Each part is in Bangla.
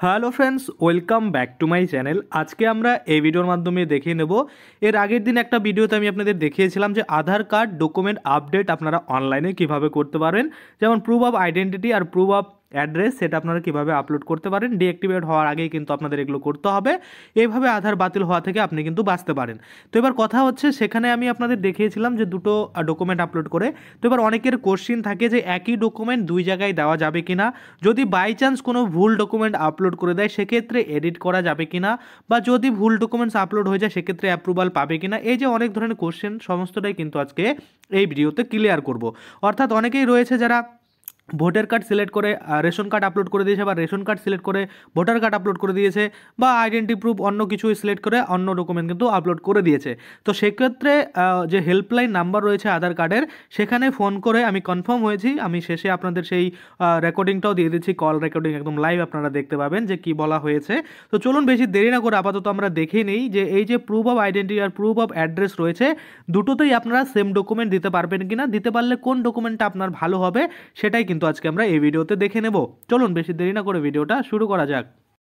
Hello friends, welcome back to my channel. আজকে আমরা এই ভিডিওর মাধ্যমে দেখিয়ে নেব, এর আগের দিন একটা ভিডিওতে আমি আপনাদের দেখিয়েছিলাম যে আধার কার্ড ডকুমেন্ট আপডেট আপনারা অনলাইনে কিভাবে করতে পারেন। যেমন প্রুফ অফ আইডেন্টিটি আর প্রুফ অফ অ্যাড্রেস, সেটা আপনারা কীভাবে আপলোড করতে পারেন। ডিঅ্যাক্টিভেট হওয়ার আগেই কিন্তু আপনাদের এগুলো করতে হবে। এইভাবে আধার বাতিল হওয়া থেকে আপনি কিন্তু বাঁচতে পারেন। তো এবার কথা হচ্ছে, সেখানে আমি আপনাদের দেখিয়েছিলাম যে দুটো ডকুমেন্ট আপলোড করে। তো এবার অনেকের কোশ্চিন থাকে যে একই ডকুমেন্ট দুই জায়গায় দেওয়া যাবে কি না, যদি বাই চান্স কোনো ভুল ডকুমেন্ট আপলোড করে দেয় সেক্ষেত্রে এডিট করা যাবে কি না, বা যদি ভুল ডকুমেন্টস আপলোড হয়ে যায় সেক্ষেত্রে অ্যাপ্রুভাল পাবে কি না। এই যে অনেক ধরনের কোশ্চেন, সমস্তটাই কিন্তু আজকে এই ভিডিওতে ক্লিয়ার করব। অর্থাৎ অনেকেই রয়েছে যারা ভোটার কার্ড সিলেক্ট করে রেশন কার্ড আপলোড করে দিয়েছে, বা রেশন কার্ড সিলেক্ট করে ভোটার কার্ড আপলোড করে দিয়েছে, বা আইডেন্টি প্রুফ অন্য কিছু সিলেক্ট করে অন্য ডকুমেন্ট কিন্তু আপলোড করে দিয়েছে। তো সেক্ষেত্রে যে হেল্পলাইন নাম্বার রয়েছে আধার কার্ডের, সেখানে ফোন করে আমি কনফার্ম হয়েছি। আমি শেষে আপনাদের সেই রেকর্ডিংটাও দিয়ে দিচ্ছি, কল রেকর্ডিং একদম লাইভ আপনারা দেখতে পাবেন যে কি বলা হয়েছে। তো চলুন বেশি দেরি না করে আপাতত আমরা দেখে নিই যে এই যে প্রুফ অফ আইডেন্টিটি আর প্রুফ অফ অ্যাড্রেস রয়েছে, দুটোতেই আপনারা সেম ডকুমেন্ট দিতে পারবেন কিনা, দিতে পারলে কোন ডকুমেন্টটা আপনার ভালো হবে সেটাই কিন্তু আজকে আমরা এই ভিডিওতে দেখে নেব। চলুন বেশি দেরি না করে ভিডিওটা শুরু করা যাক।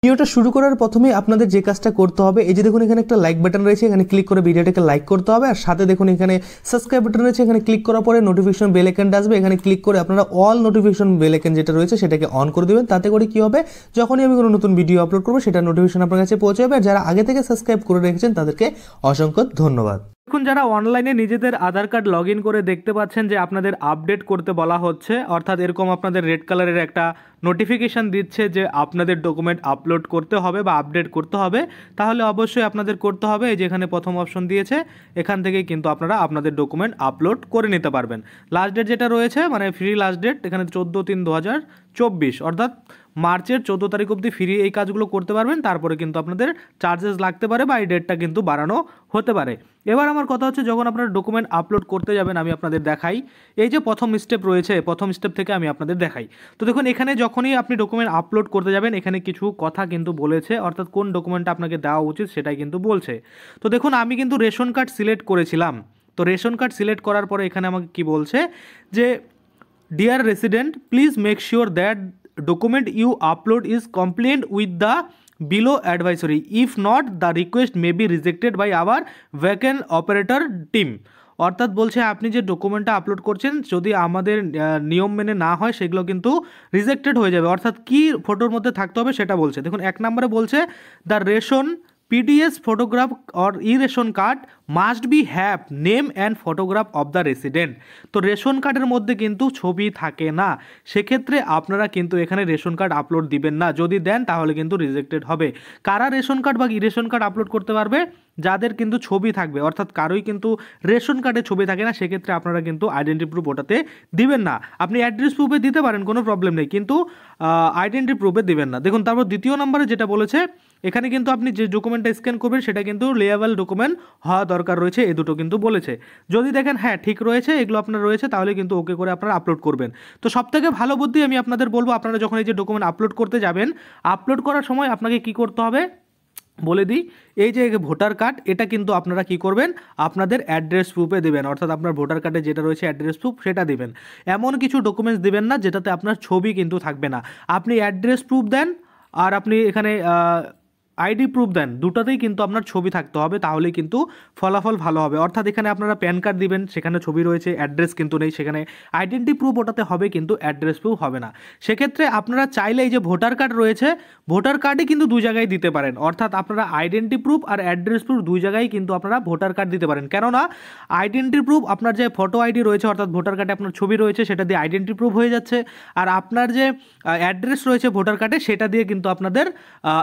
ভিডিওটা শুরু করার প্রথমে আপনাদের যে কাজটা করতে হবে, এই যে দেখুন এখানে একটা লাইক বাটন রয়েছে, এখানে ক্লিক করে ভিডিওটাকে লাইক করতে হবে। আর সাথে দেখুন এখানে সাবস্ক্রাইব বাটন রয়েছে, এখানে ক্লিক করার পরে নোটিফিকেশন বেল আইকনটা আসবে, এখানে ক্লিক করে আপনারা অল নোটিফিকেশন বেল আইকন যেটা রয়েছে সেটাকে অন করে দেবেন। তাতে করে কি হবে, যখনই আমি কোনো নতুন ভিডিও আপলোড করবো সেটা নোটিফিকেশন আপনার কাছে পৌঁছে যাবে। আর যারা আগে থেকে সাবস্ক্রাইব করে রেখেছেন তাদেরকে অসংখ্য ধন্যবাদ। এখন যারা অনলাইনে নিজেদের আধার কার্ড লগ ইন করে দেখতে পাচ্ছেন যে আপনাদের আপডেট করতে বলা হচ্ছে, অর্থাৎ এরকম আপনাদের রেড কালারের একটা নোটিফিকেশান দিচ্ছে যে আপনাদের ডকুমেন্ট আপলোড করতে হবে বা আপডেট করতে হবে, তাহলে অবশ্যই আপনাদের করতে হবে। এই যে এখানে প্রথম অপশন দিয়েছে, এখান থেকেই কিন্তু আপনারা আপনাদের ডকুমেন্ট আপলোড করে নিতে পারবেন। লাস্ট ডেট যেটা রয়েছে, মানে ফ্রি লাস্ট ডেট, এখানে 14/3/2024, অর্থাৎ মার্চের 14 তারিখ অবধি ফ্রি এই কাজগুলো করতে পারবেন। তারপরে কিন্তু আপনাদের চার্জেস লাগতে পারে বা এই ডেটটা কিন্তু বাড়ানো হতে পারে। এবার আমার কথা হচ্ছে, যখন আপনারা ডকুমেন্ট আপলোড করতে যাবেন আমি আপনাদের দেখাই। এই যে প্রথম স্টেপ রয়েছে, প্রথম স্টেপ থেকে আমি আপনাদের দেখাই। তো দেখুন এখানে যখনই আপনি ডকুমেন্ট আপলোড করতে যাবেন, এখানে কিছু কথা কিন্তু বলেছে, অর্থাৎ কোন ডকুমেন্টটা আপনাকে দেওয়া উচিত সেটাই কিন্তু বলছে। তো দেখুন আমি কিন্তু রেশন কার্ড সিলেক্ট করেছিলাম। তো রেশন কার্ড সিলেক্ট করার পরে এখানে আমাকে কি বলছে যে dear resident, please make sure that document you upload is compliant with the below advisory. If not, the request may be rejected by our vacant operator team. অর্থাৎ বলছে আপনি যে ডকুমেন্টটা আপলোড করছেন যদি আমাদের নিয়ম মেনে না হয় সেগুলো কিন্তু রিজেক্টেড হয়ে যাবে। অর্থাৎ কি ফটোর মধ্যে থাকতে হবে সেটা বলছে। দেখুন এক নম্বরে বলছে the ration PDS photograph or e-ration card must be have name and photograph of the resident. তো রেশন কার্ডের মধ্যে কিন্তু ছবি থাকে না, সেক্ষেত্রে আপনারা কিন্তু এখানে রেশন কার্ড আপলোড দিবেন না। যদি দেন তাহলে কিন্তু রিজেক্টেড হবে। কারা রেশন কার্ড বা ই রেশন কার্ড আপলোড করতে পারবে? যাদের কিন্তু ছবি থাকবে, অর্থাৎ কারোই কিন্তু রেশন কার্ডে ছবি থাকে না, সেক্ষেত্রে আপনারা কিন্তু আইডেন্টি প্রুফ ওটাতে দিবেন না। আপনি অ্যাড্রেস প্রুফে দিতে পারেন, কোনো প্রবলেম নেই, কিন্তু আইডেন্টি প্রুফে দিবেন না। দেখুন তারপর দ্বিতীয় নম্বরে যেটা বলেছে, এখানে কিন্তু আপনি যে ডকুমেন্টটা স্ক্যান করবেন সেটা কিন্তু লেয়াবেল ডকুমেন্ট হওয়া দরকার রয়েছে, এই দুটো কিন্তু বলেছে। যদি দেখেন হ্যাঁ ঠিক রয়েছে, এগুলো আপনার রয়েছে, তাহলে কিন্তু ওকে করে আপনারা আপলোড করবেন। তো সবথেকে ভালো বুদ্ধি আমি আপনাদের বলবো, আপনারা যখন এই যে ডকুমেন্ট আপলোড করতে যাবেন, আপলোড করার সময় আপনাকে কি করতে হবে বলে দিই। এই যে ভোটার কার্ড, এটা কিন্তু আপনারা কি করবেন, আপনাদের অ্যাড্রেস প্রুফে দেবেন। অর্থাৎ আপনার ভোটার কার্ডে যেটা রয়েছে অ্যাড্রেস প্রুফ সেটা দেবেন। এমন কিছু ডকুমেন্টস দেবেন না যেটাতে আপনার ছবি কিন্তু থাকবে না। আপনি অ্যাড্রেস প্রুফ দেন আর আপনি এখানে আইডি প্রুফ দেন, দুটাতেই কিন্তু আপনার ছবি থাকতে হবে, তাহলেই কিন্তু ফলাফল ভালো হবে। অর্থাৎ এখানে আপনারা প্যান কার্ড দিবেন, সেখানে ছবি রয়েছে, অ্যাড্রেস কিন্তু নেই, সেখানে আইডেন্টি প্রুফ ওটাতে হবে কিন্তু অ্যাড্রেস প্রুফ হবে না। সেক্ষেত্রে আপনারা চাইলে এই যে ভোটার কার্ড রয়েছে, ভোটার কার্ডে কিন্তু দুই জায়গায় দিতে পারেন। অর্থাৎ আপনারা আইডেন্টি প্রুফ আর অ্যাড্রেস প্রুফ দুই জায়গায় কিন্তু আপনারা ভোটার কার্ড দিতে পারেন। কেননা আইডেন্টি প্রুফ আপনার যে ফটো আইডি রয়েছে, অর্থাৎ ভোটার কার্ডে আপনার ছবি রয়েছে, সেটা দিয়ে আইডেন্টি প্রুফ হয়ে যাচ্ছে। আর আপনার যে অ্যাড্রেস রয়েছে ভোটার কার্ডে, সেটা দিয়ে কিন্তু আপনাদের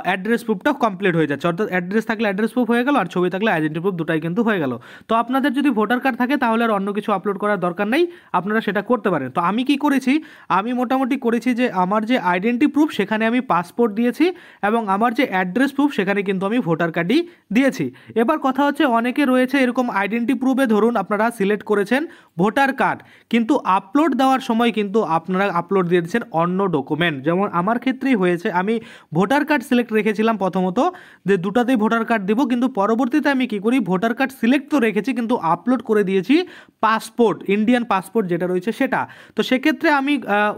অ্যাড্রেস প্রুফটা কমপ্লিট হয়ে যাচ্ছে। অর্থাৎ অ্যাড্রেস থাকলে অ্যাড্রেস প্রুফ হয়ে গেল, আর ছবি থাকলে আইডেন্টি প্রুফ, দুটাই কিন্তু হয়ে গেল। তো আপনাদের যদি ভোটার কার্ড থাকে তাহলে আর অন্য কিছু আপলোড করার দরকার নেই, আপনারা সেটা করতে পারেন। তো আমি কি করেছি, আমি মোটামুটি করেছি যে আমার যে আইডেন্টি প্রুফ সেখানে আমি পাসপোর্ট দিয়েছি, এবং আমার যে অ্যাড্রেস প্রুফ সেখানে কিন্তু আমি ভোটার কার্ডই দিয়েছি। এবার কথা হচ্ছে, অনেকে রয়েছে এরকম আইডেন্টি প্রুফে ধরুন আপনারা সিলেক্ট করেছেন ভোটার কার্ড, কিন্তু আপলোড দেওয়ার সময় কিন্তু আপনারা আপলোড দিয়ে দিচ্ছেন অন্য ডকুমেন্ট। যেমন আমার ক্ষেত্রেই হয়েছে, আমি ভোটার কার্ড সিলেক্ট রেখেছিলাম প্রথমত, মতো যে দুটাতেই ভোটার কার্ড দেবো, কিন্তু পরবর্তীতে আমি কি করি, ভোটার কার্ড সিলেক্ট তো রেখেছি কিন্তু আপলোড করে দিয়েছি পাসপোর্ট, ইন্ডিয়ান পাসপোর্ট যেটা রয়েছে সেটা। তো সেক্ষেত্রে আমি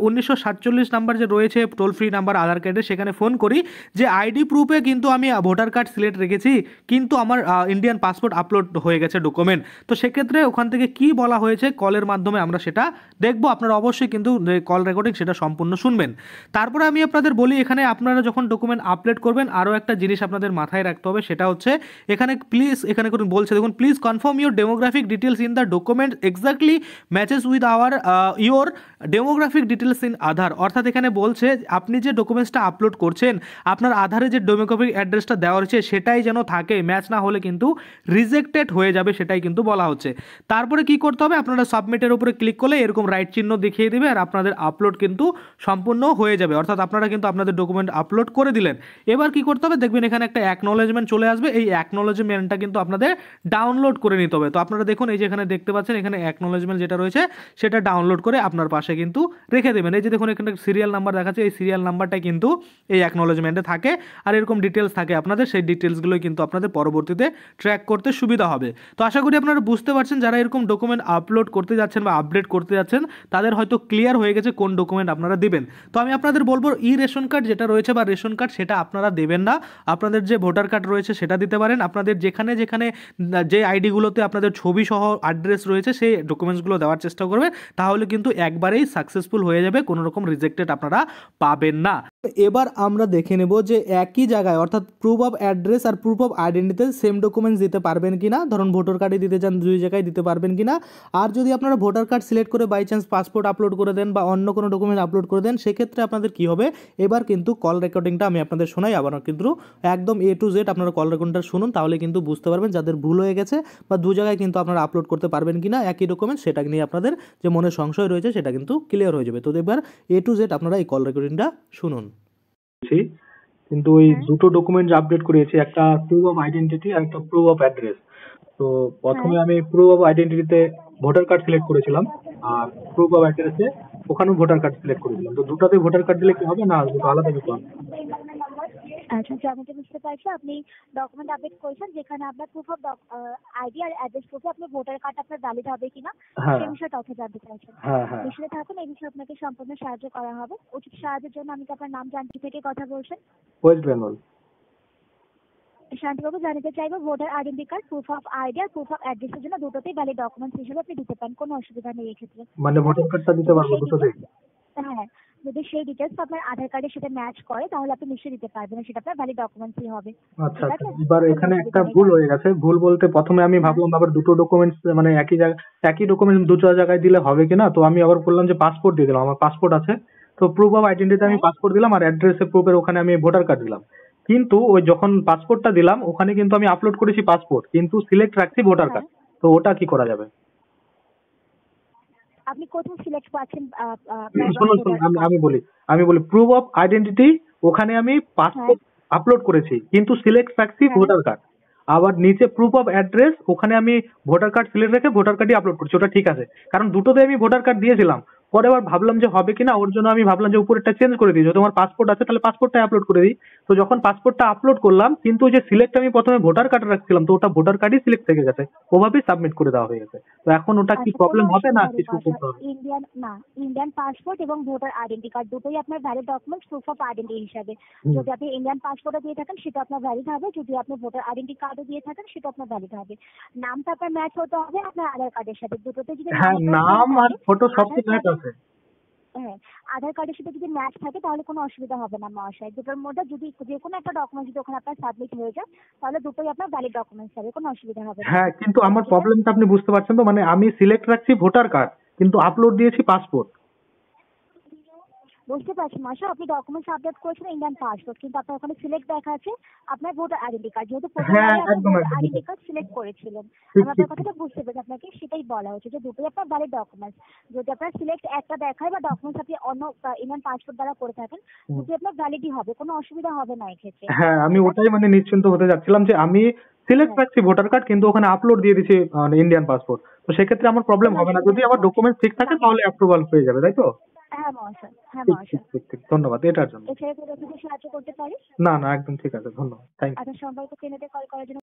1947 নাম্বার যে রয়েছে টোল ফ্রি নাম্বার আধার কার্ডে, সেখানে ফোন করি যে আইডি প্রুফে কিন্তু আমি ভোটার কার্ড সিলেক্ট রেখেছি কিন্তু আমার ইন্ডিয়ান পাসপোর্ট আপলোড হয়ে গেছে ডকুমেন্ট। তো সেক্ষেত্রে ওখান থেকে কি বলা হয়েছে কলের মাধ্যমে আমরা সেটা দেখবো। আপনারা অবশ্যই কিন্তু কল রেকর্ডিং সেটা সম্পূর্ণ শুনবেন। তারপরে আমি আপনাদের বলি, এখানে আপনারা যখন ডকুমেন্ট আপলোড করবেন আরও একটা জিনিস আপনাদের মাথায় রাখতে হবে, সেটা হচ্ছে এখানে প্লিজ, এখানে কোনো বলছে দেখুন, please confirm your demographic details in the document exactly matches with our your demographic details in Aadhaar. অর্থাৎ এখানে বলছে আপনি যে ডকুমেন্টসটা আপলোড করছেন আপনার আধারে যে ডেমোগ্রাফিক অ্যাড্রেসটা দেওয়া রয়েছে সেটাই যেন থাকে, ম্যাচ না হলে কিন্তু রিজেক্টেড হয়ে যাবে, সেটাই কিন্তু বলা হচ্ছে। তারপরে কি করতে হবে, আপনারা সাবমিটের উপরে ক্লিক করলে এরকম রাইট চিহ্ন দেখিয়ে দেবে আর আপনাদের আপলোড কিন্তু সম্পূর্ণ হয়ে যাবে, অর্থাৎ আপনারা কিন্তু আপনাদের ডকুমেন্ট আপলোড করে দিলেন। এবার কি করতে হবে, দেখবেন এখানে একটা অ্যাকনোলেজমেন্ট চলে আসবে, এই অ্যাকনোলেজমেন্টটা কিন্তু আপনাদের ডাউনলোড করে নিতে হবে। তো আপনারা দেখুন এই যে এখানে দেখতে পাচ্ছেন এখানে অ্যাকনোলেজমেন্ট যেটা রয়েছে সেটা ডাউনলোড করে আপনার পাশে কিন্তু রেখে দেবেন। এই যে দেখুন এখানে সিরিয়াল নাম্বার দেখাচ্ছে, এই সিরিয়াল নাম্বারটা কিন্তু এই অ্যাকনোলেজমেন্টে থাকে আর এরকম ডিটেলস থাকে আপনাদের, সেই ডিটেলসগুলোই কিন্তু আপনাদের পরবর্তীতে ট্র্যাক করতে সুবিধা হবে। তো আশা করি আপনারা বুঝতে পারছেন, যারা এরকম ডকুমেন্ট আপলোড করতে যাচ্ছেন বা আপডেট করতে যাচ্ছেন তাদের হয়তো ক্লিয়ার হয়ে গেছে কোন ডকুমেন্ট আপনারা দিবেন। তো আমি আপনাদের বলবো ই রেশন কার্ড যেটা রয়েছে বা রেশন কার্ড সেটা আপনারা দেবেন না, আপনাদের যে ভোটার কার্ড রয়েছে সেটা দিতে পারেন। আপনাদের যেখানে যেখানে যে আইডিগুলোতে আপনাদের ছবি সহ অ্যাড্রেস রয়েছে সেই ডকুমেন্টসগুলো দেওয়ার চেষ্টা করবেন, তাহলে কিন্তু একবারেই সাকসেসফুল হয়ে যাবে, কোনো রকম রিজেক্টেড আপনারা পাবেন না। এবার আমরা দেখে নেব যে একই জায়গায় অর্থাৎ প্রুফ অফ অ্যাড্রেস আর প্রুফ অফ আইডেন্টিতে সেম ডকুমেন্টস দিতে পারবেন কিনা, ধরুন ভোটার কার্ডে দিতে চান দুই জায়গায় দিতে পারবেন কিনা। আর যদি আপনারা ভোটার কার্ড সিলেক্ট করে বাই চান্স পাসপোর্ট আপলোড করে দেন বা অন্য কোনো ডকুমেন্ট আপলোড করে দেন, সেক্ষেত্রে আপনাদের কি হবে, এবার কিন্তু কল রেকর্ডিংটা আমি আপনাদের শোনাই, আবার কিন্তু একদম এ টু জেড আপনারা কল রেকর্ডিংটা শুনুন, তাহলে কিন্তু বুঝতে পারবেন যাদের ভুল হয়ে গেছে বা দু জায়গায় কিন্তু আপনারা আপলোড করতে পারবেন কিনা একই ডকুমেন্ট, সেটা নিয়ে আপনাদের যে মনে সংশয় রয়েছে সেটা কিন্তু ক্লিয়ার হয়ে যাবে। তো এবার এ টু জেড আপনারা এই কল রেকর্ডিংটা শুনুন। কিন্তু ওই দুটো ডকুমেন্ট আপডেট করেছি, একটা প্রুফ অফ আইডেন্টিটি আর একটা প্রুফ অফ অ্যাড্রেস। তো প্রথমে আমি প্রুফ অফ আইডেন্টিটিতে ভোটার কার্ড সিলেক্ট করেছিলাম আর প্রুফ অফ অ্যাড্রেসে ওখানেও ভোটার কার্ড সিলেক্ট করেছিলাম। তো দুটাতে ভোটার কার্ড দিলে কি হবে না দুটো আলাদা দিতে হবে? আচ্ছা, আমি তো বুঝতে পারছি আপনি ডকুমেন্ট আপডেট করেছেন যেখানে আপনার প্রুফ অফ আইডি আর অ্যাড্রেস প্রুফে আপনার ভোটার কার্ড আপনার ভ্যালিড হবে কিনা সেই বিষয়ে তথ্য জানতে চাইছেন। বিষয়ে থাকুন, এই বিষয়ে আপনাকে সম্পূর্ণ সাহায্য করা হবে। উচিত সাহায্যের জন্য আমি আপনার নাম জানতে থেকে কথা বলছেন? ওয়েস্ট বেঙ্গল। শান্তিবাবু, জানাতে চাইবো voter identity card, proof of ID আর প্রুফ অফ অ্যাড্রেসের জন্য দুটোতেই ভ্যালিড ডকুমেন্টস হিসেবে আপনি দিতে পারেন, কোনো অসুবিধা নেই এক্ষেত্রে। মানে ভোটার কার্ডটা দিতে পারবো দুটোতেই? হ্যাঁ, যদি সেই ডিটেলস আপনার আধার কার্ডের সাথে ম্যাচ করে তাহলে আপনি নিশ্চয়ই দিতে পারবেন, সেটা আপনার ভ্যালিড ডকুমেন্টসই হবে। আচ্ছা, এবার এখানে একটা ভুল হয়ে গেছে। ভুল বলতে প্রথমে আমি ভাবলাম আবার দুটো ডকুমেন্টস মানে একই ডকুমেন্টস দুটো জায়গায় দিলে হবে কিনা, তো আমি আবার বললাম যে পাসপোর্ট দিয়ে দিলাম, আমার পাসপোর্ট আছে। তো প্রুফ অফ আইডেন্টিটি আমি পাসপোর্ট দিলাম আর অ্যাড্রেসে প্রুফের ওখানে আমি ভোটার কার্ড দিলাম। কিন্তু ওই যখন পাসপোর্টটা দিলাম ওখানে কিন্তু আমি আপলোড করেছি পাসপোর্ট, কিন্তু সিলেক্ট রাখছি ভোটার কার্ড। তো ওটা কি করা যাবে? আপনি কোথায় সিলেক্ট পাচ্ছেন? শুনুন আমি বলি প্রুফ অফ আইডেন্টিটি ওখানে আমি পাসপোর্ট আপলোড করেছি কিন্তু সিলেক্ট রাখছি ভোটার কার্ড। আবার নিচে প্রুফ অফ অ্যাড্রেস ওখানে আমি ভোটার কার্ড সিলেক্ট রেখে ভোটার কার্ডই আপলোড করছি, ওটা ঠিক আছে। কারণ দুটোতে আমি ভোটার কার্ড দিয়েছিলাম, পরে আবার ভাবলাম যে হবে কিনা, ওর জন্য আমি ভাবলাম যে উপরেরটা চেঞ্জ করে দিই, যদি তোমার পাসপোর্ট আছে তাহলে পাসপোর্টটাই আপলোড করে দিই। তো যখন পাসপোর্টটা আপলোড করলাম কিন্তু ওই যে সিলেক্ট আমি প্রথমে ভোটার কার্ড রাখছিলাম, তো ওটা ভোটার কার্ডই সিলেক্ট থেকে গেছে, ওভাবেই সাবমিট করে দেওয়া হয়ে গেছে। তো এখন ওটা কি প্রবলেম হবে না কিছু করতে হবে? ইন্ডিয়ান পাসপোর্ট এবং ভোটার আইডেন্টি কার্ড দুটোই আপনার valid documents proof of identity হিসাবে। যদি আপনি ইন্ডিয়ান পাসপোর্টও দিয়ে থাকেন সেটা আপনার ভ্যালিড হবে, যদি আপনি ভোটার আইডেন্টি কার্ডও দিয়ে থাকেন সেটা আপনার ভ্যালিড হবে। নামটা আপনার ম্যাচ হতে হবে আপনার আধার কার্ডের সাথে, দুটোতে যদি নাম আর ফটো সব কিছু ম্যাচ আছে। হ্যাঁ, আধার কার্ডের সাথে যদি ম্যাচ থাকে তাহলে কোনো অসুবিধা হবে না মহাশয়। দুটোর মধ্যে যদি যে কোনো একটা ডকুমেন্ট যদি ওখানে আপনার সাবমিট হয়ে যায় তাহলে দুটোই আপনার ভ্যালিড ডকুমেন্টস হবে, কোনো অসুবিধা হবে না। হ্যাঁ, কিন্তু আমার প্রবলেমটা আপনি বুঝতে পারছেন তো, মানে আমি সিলেক্ট রাখছি ভোটার কার্ড কিন্তু আপলোড দিয়েছি পাসপোর্ট। বুঝতে পারছি মহাশয়, আপনি ডকুমেন্টস আপলোড করেছেন ইন্ডিয়ান পাসপোর্ট কিন্তু আপনার ওখানে সিলেক্ট দেখা আছে আপনার ভোটার আইডেন্টি কার্ড, যেহেতু আইডেন্টি কার্ড সিলেক্ট করেছিলেন। আমি আপনার কথাটা বুঝতে পেরেছি, আপনাকে সেটাই বলা হচ্ছে যে দুটোই আপনার ভ্যালিড ডকুমেন্টস। যদি আপনার সিলেক্ট একটা দেখায় বা ডকুমেন্টস আপনি অন্য ইন্ডিয়ান পাসপোর্ট দ্বারা করে থাকেন, দুটোই আপনার ভ্যালিডই হবে, কোনো অসুবিধা হবে না এক্ষেত্রে। হ্যাঁ, আমি ওটাই মানে নিশ্চিন্ত হতে যাচ্ছিলাম যে আমি সিলেক্ট রাখছি ভোটার কার্ড, কিন্তু ওখানে আপলোড দিয়ে দিচ্ছি ইন্ডিয়ান পাসপোর্ট। তো সেক্ষেত্রে আমার প্রবলেম হবে না, যদি আমার ডকুমেন্ট ঠিক থাকে তাহলে অ্যাপ্রুভাল হয়ে যাবে, তাই তো? হ্যাঁ মহাশয়, হ্যাঁ ঠিক মহাশয়। ঠিক ঠিক ঠিক, ধন্যবাদ এটার জন্য। এছাড়া কোনো কিছু সাহায্য করতে পারি? না না, একদম ঠিক আছে, ধন্যবাদ, থ্যাংক ইউ। আপনার সম্পর্ক কেন্দ্রে কল করার জন্য